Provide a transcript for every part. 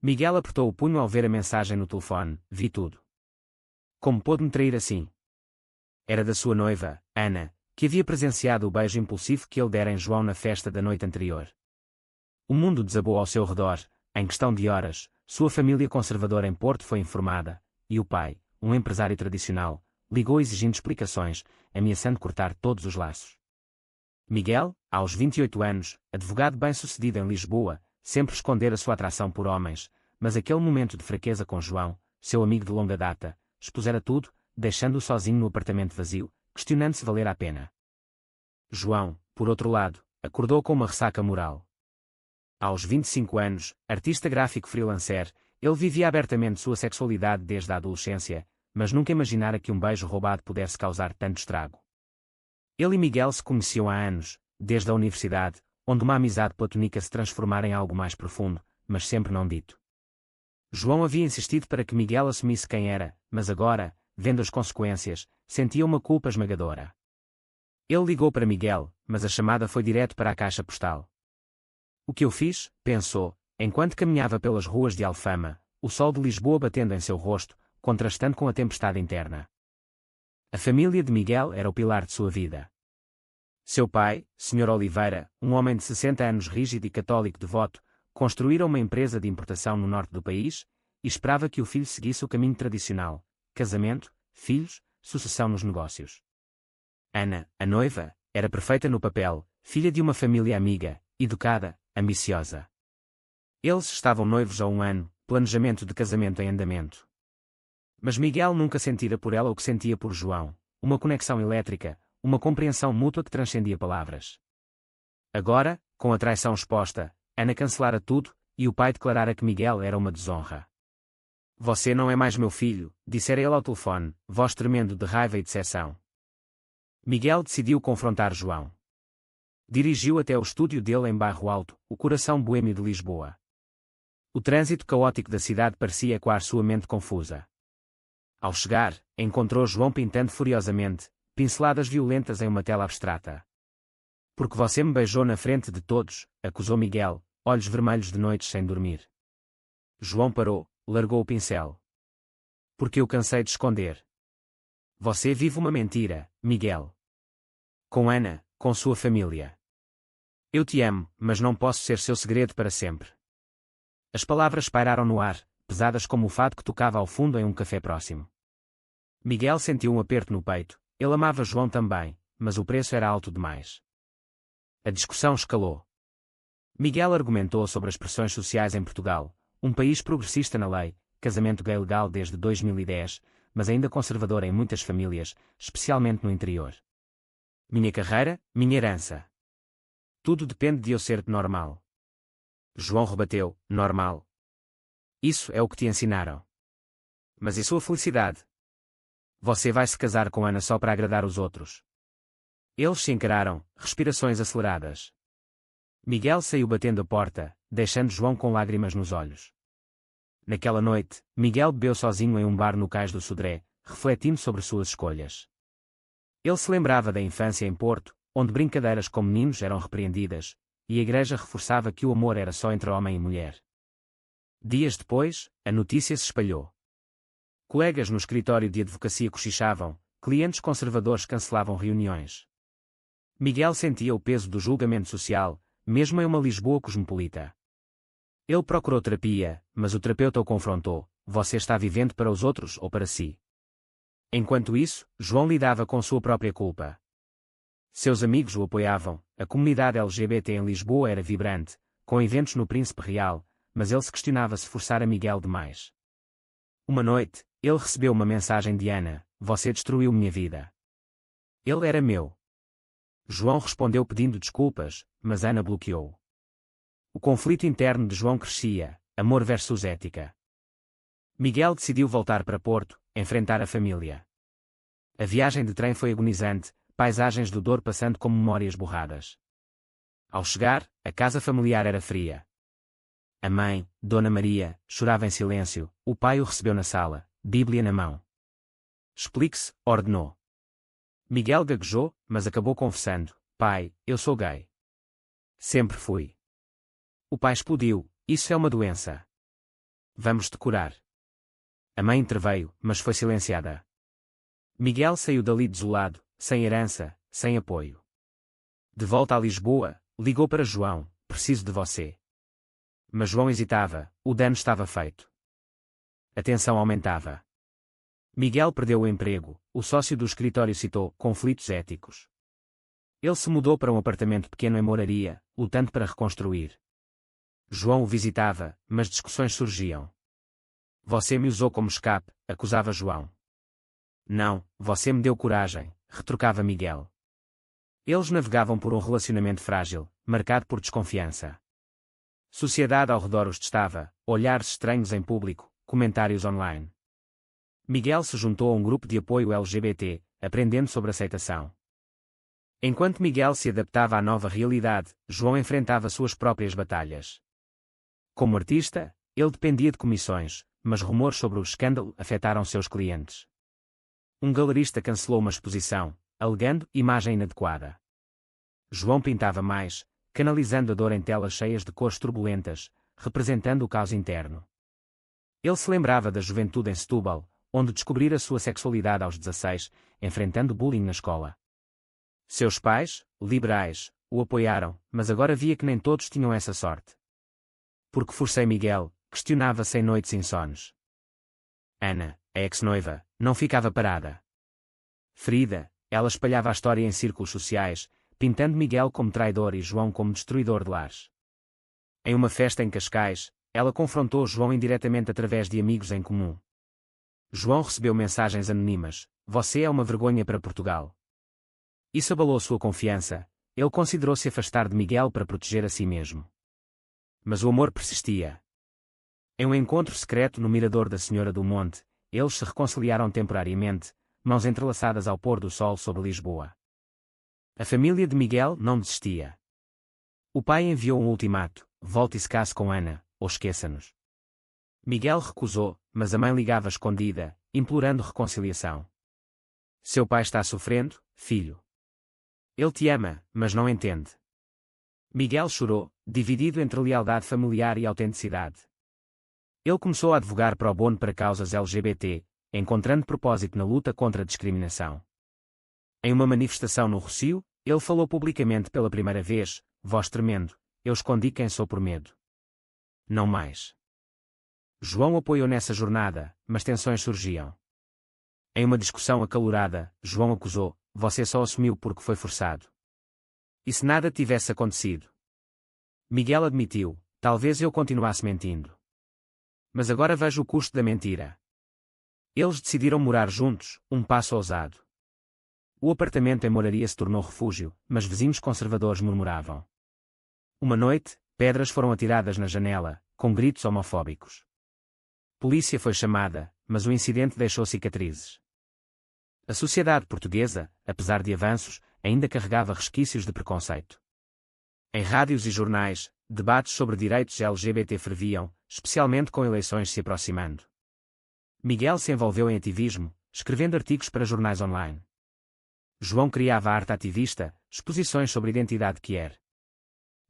Miguel apertou o punho ao ver a mensagem no telefone. Vi tudo. Como pôde me trair assim? Era da sua noiva, Ana, que havia presenciado o beijo impulsivo que ele dera em João na festa da noite anterior. O mundo desabou ao seu redor. Em questão de horas, sua família conservadora em Porto foi informada, e o pai, um empresário tradicional, ligou exigindo explicações, ameaçando cortar todos os laços. Miguel, aos 28 anos, advogado bem-sucedido em Lisboa, sempre escondera sua atração por homens, mas aquele momento de fraqueza com João, seu amigo de longa data, expusera tudo, deixando-o sozinho no apartamento vazio, questionando se valer a pena. João, por outro lado, acordou com uma ressaca moral. Aos 25 anos, artista gráfico freelancer, ele vivia abertamente sua sexualidade desde a adolescência, mas nunca imaginara que um beijo roubado pudesse causar tanto estrago. Ele e Miguel se conheciam há anos, desde a universidade, onde uma amizade platônica se transformara em algo mais profundo, mas sempre não dito. João havia insistido para que Miguel assumisse quem era, mas agora, vendo as consequências, sentia uma culpa esmagadora. Ele ligou para Miguel, mas a chamada foi direto para a caixa postal. O que eu fiz? Pensou, enquanto caminhava pelas ruas de Alfama, o sol de Lisboa batendo em seu rosto, contrastando com a tempestade interna. A família de Miguel era o pilar de sua vida. Seu pai, Sr. Oliveira, um homem de 60 anos rígido e católico devoto, construíra uma empresa de importação no norte do país, e esperava que o filho seguisse o caminho tradicional: casamento, filhos, sucessão nos negócios. Ana, a noiva, era perfeita no papel, filha de uma família amiga, educada, ambiciosa. Eles estavam noivos há um ano, planejamento de casamento em andamento. Mas Miguel nunca sentira por ela o que sentia por João, uma conexão elétrica, uma compreensão mútua que transcendia palavras. Agora, com a traição exposta, Ana cancelara tudo, e o pai declarara que Miguel era uma desonra. Você não é mais meu filho, dissera ele ao telefone, voz tremendo de raiva e decepção. Miguel decidiu confrontar João. Dirigiu até o estúdio dele em Bairro Alto, o coração boêmio de Lisboa. O trânsito caótico da cidade parecia ecoar sua mente confusa. Ao chegar, encontrou João pintando furiosamente, pinceladas violentas em uma tela abstrata. Porque você me beijou na frente de todos, acusou Miguel, olhos vermelhos de noites sem dormir. João parou, largou o pincel. Porque eu cansei de esconder. Você vive uma mentira, Miguel. Com Ana, com sua família. Eu te amo, mas não posso ser seu segredo para sempre. As palavras pairaram no ar, pesadas como o fado que tocava ao fundo em um café próximo. Miguel sentiu um aperto no peito. Ele amava João também, mas o preço era alto demais. A discussão escalou. Miguel argumentou sobre as pressões sociais em Portugal, um país progressista na lei, casamento gay legal desde 2010, mas ainda conservador em muitas famílias, especialmente no interior. Minha carreira, minha herança. Tudo depende de eu ser normal. João rebateu, normal. Isso é o que te ensinaram. Mas e sua felicidade? Você vai se casar com Ana só para agradar os outros. Eles se encararam, respirações aceleradas. Miguel saiu batendo a porta, deixando João com lágrimas nos olhos. Naquela noite, Miguel bebeu sozinho em um bar no Cais do Sodré, refletindo sobre suas escolhas. Ele se lembrava da infância em Porto, onde brincadeiras com meninos eram repreendidas, e a igreja reforçava que o amor era só entre homem e mulher. Dias depois, a notícia se espalhou. Colegas no escritório de advocacia cochichavam, clientes conservadores cancelavam reuniões. Miguel sentia o peso do julgamento social, mesmo em uma Lisboa cosmopolita. Ele procurou terapia, mas o terapeuta o confrontou: você está vivendo para os outros ou para si? Enquanto isso, João lidava com sua própria culpa. Seus amigos o apoiavam, a comunidade LGBT em Lisboa era vibrante, com eventos no Príncipe Real, mas ele se questionava se forçara Miguel demais. Uma noite, ele recebeu uma mensagem de Ana: você destruiu minha vida. Ele era meu. João respondeu pedindo desculpas, mas Ana bloqueou. O conflito interno de João crescia, amor versus ética. Miguel decidiu voltar para Porto, enfrentar a família. A viagem de trem foi agonizante, paisagens do Douro passando como memórias borradas. Ao chegar, a casa familiar era fria. A mãe, Dona Maria, chorava em silêncio, o pai o recebeu na sala, Bíblia na mão. Explique-se, ordenou. Miguel gaguejou, mas acabou confessando: pai, eu sou gay. Sempre fui. O pai explodiu: isso é uma doença. vamos te curar. A mãe interveio, mas foi silenciada. Miguel saiu dali desolado, sem herança, sem apoio. De volta a Lisboa, ligou para João: preciso de você. Mas João hesitava, o dano estava feito. A tensão aumentava. Miguel perdeu o emprego, o sócio do escritório citou conflitos éticos. Ele se mudou para um apartamento pequeno em Moraria, lutando para reconstruir. João o visitava, mas discussões surgiam. Você me usou como escape, acusava João. Não, você me deu coragem, retrucava Miguel. Eles navegavam por um relacionamento frágil, marcado por desconfiança. Sociedade ao redor os testava, olhares estranhos em público, comentários online. Miguel se juntou a um grupo de apoio LGBT, aprendendo sobre aceitação. Enquanto Miguel se adaptava à nova realidade, João enfrentava suas próprias batalhas. Como artista, ele dependia de comissões, mas rumores sobre o escândalo afetaram seus clientes. Um galerista cancelou uma exposição, alegando imagem inadequada. João pintava mais, canalizando a dor em telas cheias de cores turbulentas, representando o caos interno. Ele se lembrava da juventude em Setúbal, onde descobrira sua sexualidade aos 16, enfrentando bullying na escola. Seus pais, liberais, o apoiaram, mas agora via que nem todos tinham essa sorte. Por que forcei Miguel? Questionava sem noites insones. Ana, a ex-noiva, não ficava parada. Ferida, ela espalhava a história em círculos sociais, pintando Miguel como traidor e João como destruidor de lares. Em uma festa em Cascais, ela confrontou João indiretamente através de amigos em comum. João recebeu mensagens anônimas: você é uma vergonha para Portugal. Isso abalou sua confiança, ele considerou se afastar de Miguel para proteger a si mesmo. Mas o amor persistia. Em um encontro secreto no mirador da Senhora do Monte, eles se reconciliaram temporariamente, mãos entrelaçadas ao pôr do sol sobre Lisboa. A família de Miguel não desistia. O pai enviou um ultimato: volte e se case com Ana, ou esqueça-nos. Miguel recusou, mas a mãe ligava escondida, implorando reconciliação. Seu pai está sofrendo, filho. Ele te ama, mas não entende. Miguel chorou, dividido entre lealdade familiar e autenticidade. Ele começou a advogar pro bono para causas LGBT, encontrando propósito na luta contra a discriminação. Em uma manifestação no Rossio, ele falou publicamente pela primeira vez, voz tremendo: eu escondi quem sou por medo. Não mais. João apoiou nessa jornada, mas tensões surgiam. Em uma discussão acalorada, João acusou: você só assumiu porque foi forçado. E se nada tivesse acontecido? Miguel admitiu: talvez eu continuasse mentindo. Mas agora vejo o custo da mentira. Eles decidiram morar juntos, um passo ousado. O apartamento em Moraria se tornou refúgio, mas vizinhos conservadores murmuravam. Uma noite, pedras foram atiradas na janela, com gritos homofóbicos. Polícia foi chamada, mas o incidente deixou cicatrizes. A sociedade portuguesa, apesar de avanços, ainda carregava resquícios de preconceito. Em rádios e jornais, debates sobre direitos LGBT ferviam, especialmente com eleições se aproximando. Miguel se envolveu em ativismo, escrevendo artigos para jornais online. João criava arte ativista, exposições sobre identidade queer.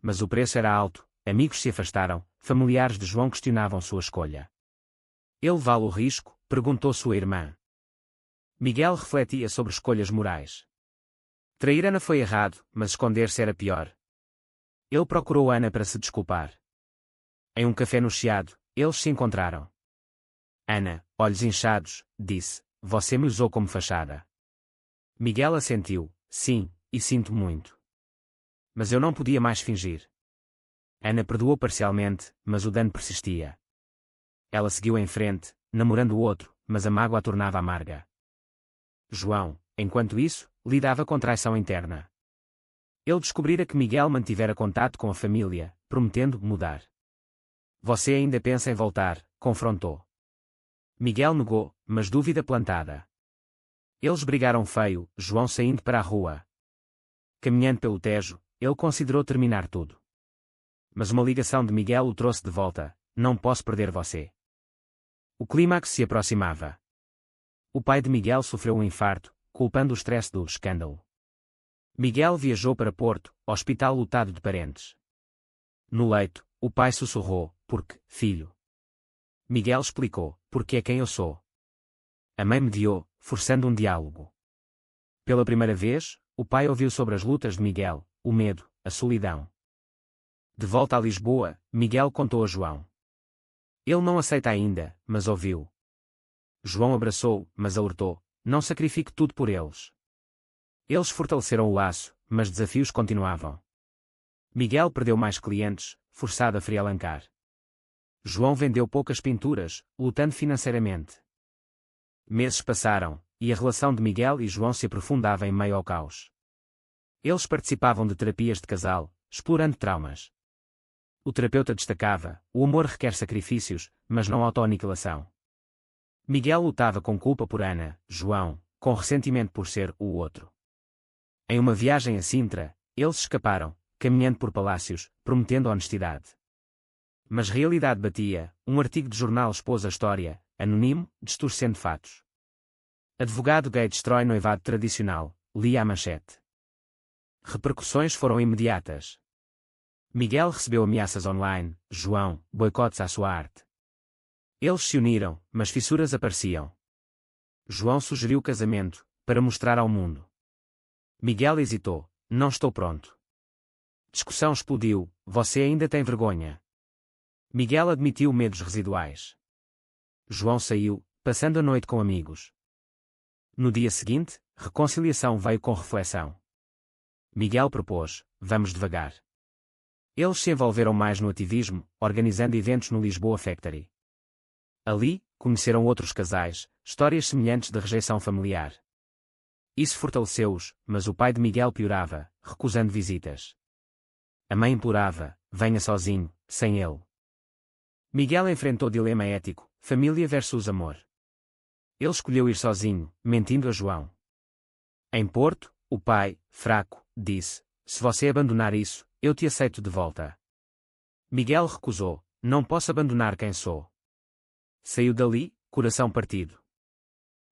Mas o preço era alto, amigos se afastaram, familiares de João questionavam sua escolha. Ele vale o risco? Perguntou sua irmã. Miguel refletia sobre escolhas morais. Trair Ana foi errado, mas esconder-se era pior. Ele procurou Ana para se desculpar. Em um café no Chiado, eles se encontraram. Ana, olhos inchados, disse: você me usou como fachada. Miguel assentiu: sim, e sinto muito. Mas eu não podia mais fingir. Ana perdoou parcialmente, mas o dano persistia. Ela seguiu em frente, namorando o outro, mas a mágoa a tornava amarga. João, enquanto isso, lidava com traição interna. Ele descobrira que Miguel mantivera contato com a família, prometendo mudar. Você ainda pensa em voltar? Confrontou. Miguel negou, mas dúvida plantada. Eles brigaram feio, João saindo para a rua. Caminhando pelo Tejo, ele considerou terminar tudo. Mas uma ligação de Miguel o trouxe de volta: não posso perder você. O clímax se aproximava. O pai de Miguel sofreu um infarto, culpando o estresse do escândalo. Miguel viajou para Porto, hospital lotado de parentes. No leito, o pai sussurrou: porque, filho? Miguel explicou, porque é quem eu sou. A mãe mediou, forçando um diálogo. Pela primeira vez, o pai ouviu sobre as lutas de Miguel, o medo, a solidão. De volta a Lisboa, Miguel contou a João. Ele não aceita ainda, mas ouviu. João abraçou, mas alertou, não sacrifique tudo por eles. Eles fortaleceram o laço, mas desafios continuavam. Miguel perdeu mais clientes, forçado a frialancar. João vendeu poucas pinturas, lutando financeiramente. Meses passaram, e a relação de Miguel e João se aprofundava em meio ao caos. Eles participavam de terapias de casal, explorando traumas. O terapeuta destacava, o amor requer sacrifícios, mas não autoaniquilação. Miguel lutava com culpa por Ana, João, com ressentimento por ser o outro. Em uma viagem a Sintra, eles escaparam, caminhando por palácios, prometendo honestidade. Mas realidade batia, um artigo de jornal expôs a história, anónimo, distorcendo fatos. Advogado gay destrói noivado tradicional, lia a manchete. Repercussões foram imediatas. Miguel recebeu ameaças online, João, boicotes à sua arte. Eles se uniram, mas fissuras apareciam. João sugeriu casamento, para mostrar ao mundo. Miguel hesitou, não estou pronto. Discussão explodiu, você ainda tem vergonha. Miguel admitiu medos residuais. João saiu, passando a noite com amigos. No dia seguinte, reconciliação veio com reflexão. Miguel propôs, vamos devagar. Eles se envolveram mais no ativismo, organizando eventos no Lisboa Factory. Ali, conheceram outros casais, histórias semelhantes de rejeição familiar. Isso fortaleceu-os, mas o pai de Miguel piorava, recusando visitas. A mãe implorava, venha sozinho, sem ele. Miguel enfrentou dilema ético, família versus amor. Ele escolheu ir sozinho, mentindo a João. Em Porto, o pai, fraco, disse, se você abandonar isso, eu te aceito de volta. Miguel recusou, não posso abandonar quem sou. Saiu dali, coração partido.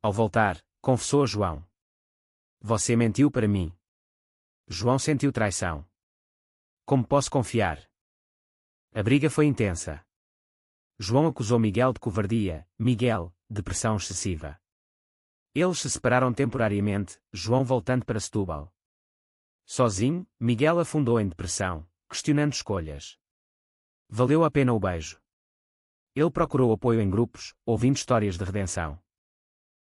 Ao voltar, confessou a João. Você mentiu para mim. João sentiu traição. Como posso confiar? A briga foi intensa. João acusou Miguel de covardia, Miguel, depressão excessiva. Eles se separaram temporariamente, João voltando para Setúbal. Sozinho, Miguel afundou em depressão, questionando escolhas. Valeu a pena o beijo. Ele procurou apoio em grupos, ouvindo histórias de redenção.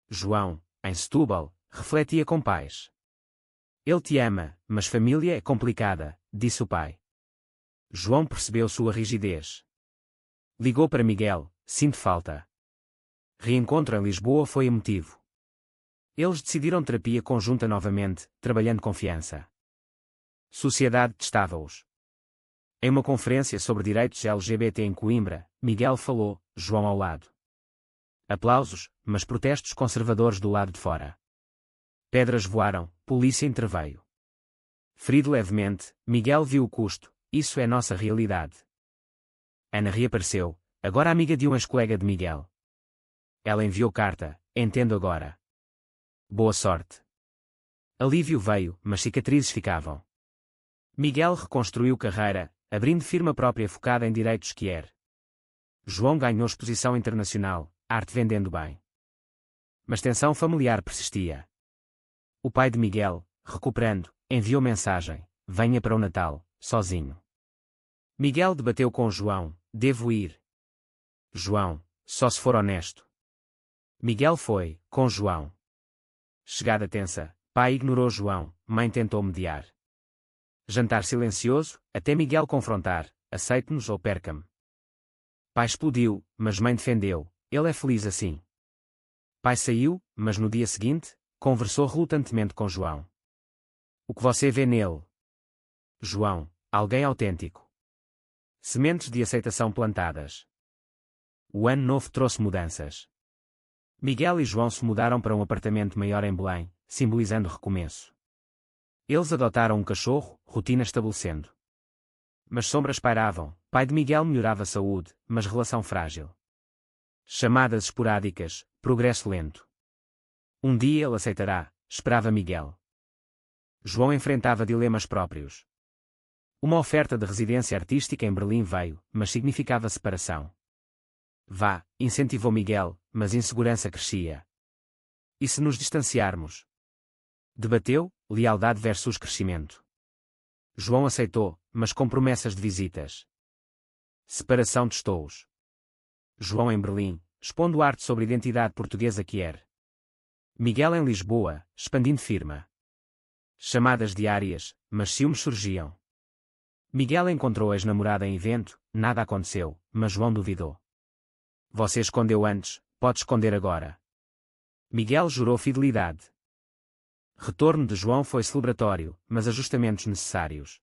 João, em Setúbal, refletia com paz. Ele te ama, mas família é complicada, disse o pai. João percebeu sua rigidez. Ligou para Miguel, sinto falta. Reencontro em Lisboa foi emotivo. Eles decidiram terapia conjunta novamente, trabalhando confiança. Sociedade testava-os. Em uma conferência sobre direitos LGBT em Coimbra, Miguel falou, João ao lado. Aplausos, mas protestos conservadores do lado de fora. Pedras voaram, polícia interveio. Ferido levemente, Miguel viu o custo, isso é nossa realidade. Ana reapareceu, agora amiga de um ex-colega de Miguel. Ela enviou carta, entendo agora. Boa sorte. Alívio veio, mas cicatrizes ficavam. Miguel reconstruiu carreira, abrindo firma própria focada em direitos queer. João ganhou exposição internacional, arte vendendo bem. Mas tensão familiar persistia. O pai de Miguel, recuperando, enviou mensagem, venha para o Natal, sozinho. Miguel debateu com João, devo ir. João, só se for honesto. Miguel foi, com João. Chegada tensa, pai ignorou João, mãe tentou mediar. Jantar silencioso, até Miguel confrontar, aceite-nos ou perca-me. Pai explodiu, mas mãe defendeu, ele é feliz assim. Pai saiu, mas no dia seguinte, conversou relutantemente com João. O que você vê nele? João, alguém autêntico. Sementes de aceitação plantadas. O ano novo trouxe mudanças. Miguel e João se mudaram para um apartamento maior em Belém, simbolizando recomeço. Eles adotaram um cachorro, rotina estabelecendo. Mas sombras pairavam, pai de Miguel melhorava a saúde, mas relação frágil. Chamadas esporádicas, progresso lento. Um dia ele aceitará, esperava Miguel. João enfrentava dilemas próprios. Uma oferta de residência artística em Berlim veio, mas significava separação. Vá, incentivou Miguel, mas insegurança crescia. E se nos distanciarmos? Debateu, lealdade versus crescimento. João aceitou, mas com promessas de visitas. Separação de estos. João em Berlim, expondo arte sobre identidade portuguesa quer. Miguel em Lisboa, expandindo firma. Chamadas diárias, mas ciúmes surgiam. Miguel encontrou a ex-namorada em evento, nada aconteceu, mas João duvidou. Você escondeu antes, pode esconder agora. Miguel jurou fidelidade. Retorno de João foi celebratório, mas ajustamentos necessários.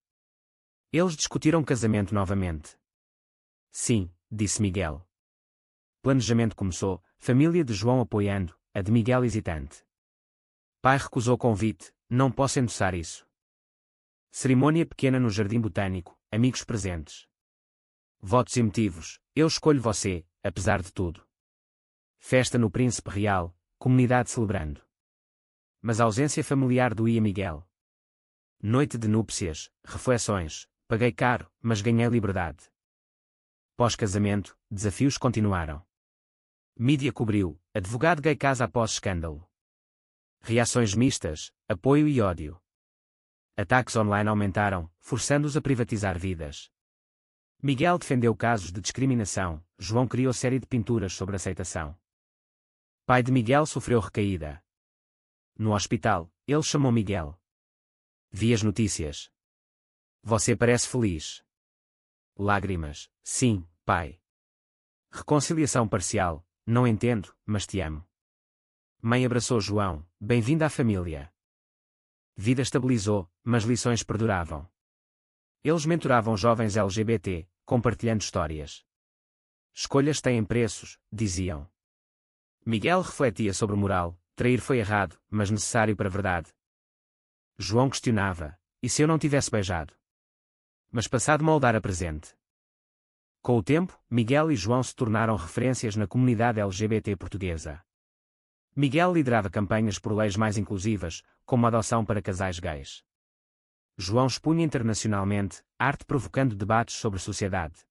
Eles discutiram casamento novamente. Sim, disse Miguel. Planejamento começou, família de João apoiando, a de Miguel hesitante. Pai recusou convite, não posso endossar isso. Cerimônia pequena no Jardim Botânico, amigos presentes. Votos emotivos, eu escolho você, apesar de tudo. Festa no Príncipe Real, comunidade celebrando. Mas a ausência familiar doía Miguel. Noite de núpcias, reflexões, paguei caro, mas ganhei liberdade. Pós-casamento, desafios continuaram. Mídia cobriu, advogado gay casa após escândalo. Reações mistas, apoio e ódio. Ataques online aumentaram, forçando-os a privatizar vidas. Miguel defendeu casos de discriminação, João criou série de pinturas sobre aceitação. Pai de Miguel sofreu recaída. No hospital, ele chamou Miguel. Vi as notícias. Você parece feliz. Lágrimas, sim, pai. Reconciliação parcial, não entendo, mas te amo. Mãe abraçou João, bem-vindo à família. Vida estabilizou, mas lições perduravam. Eles mentoravam jovens LGBT, compartilhando histórias. Escolhas têm preços, diziam. Miguel refletia sobre moral, trair foi errado, mas necessário para a verdade. João questionava, e se eu não tivesse beijado? Mas passado moldar a presente. Com o tempo, Miguel e João se tornaram referências na comunidade LGBT portuguesa. Miguel liderava campanhas por leis mais inclusivas, como a adoção para casais gays. João expunha internacionalmente, arte provocando debates sobre sociedade.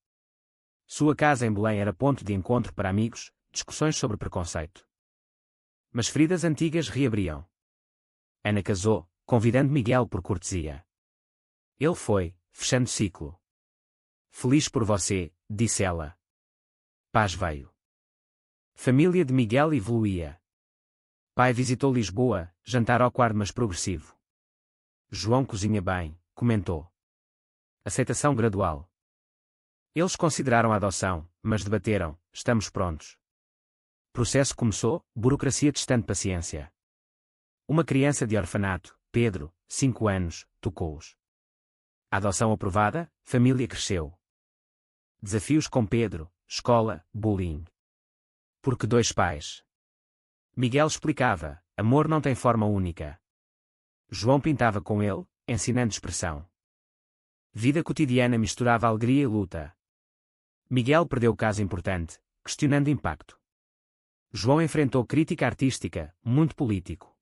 Sua casa em Belém era ponto de encontro para amigos, discussões sobre preconceito. Mas feridas antigas reabriam. Ana casou, convidando Miguel por cortesia. Ele foi, fechando ciclo. Feliz por você, disse ela. Paz veio. Família de Miguel evoluía. Pai visitou Lisboa, jantar awkward mas progressivo. João cozinha bem, comentou. Aceitação gradual. Eles consideraram a adoção, mas debateram, estamos prontos. Processo começou, burocracia testando paciência. Uma criança de orfanato, Pedro, 5 anos, tocou-os. A adoção aprovada, família cresceu. Desafios com Pedro, escola, bullying. Porque 2 pais? Miguel explicava, amor não tem forma única. João pintava com ele, ensinando expressão. Vida cotidiana misturava alegria e luta. Miguel perdeu caso importante, questionando impacto. João enfrentou crítica artística, muito político.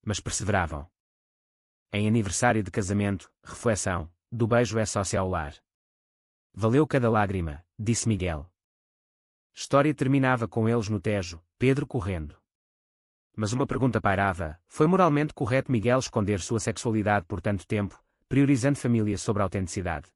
Mas perseveravam. Em aniversário de casamento, reflexão, do beijo é sócia ao lar. Valeu cada lágrima, disse Miguel. História terminava com eles no Tejo, Pedro correndo. Mas uma pergunta pairava, foi moralmente correto Miguel esconder sua sexualidade por tanto tempo, priorizando família sobre a autenticidade?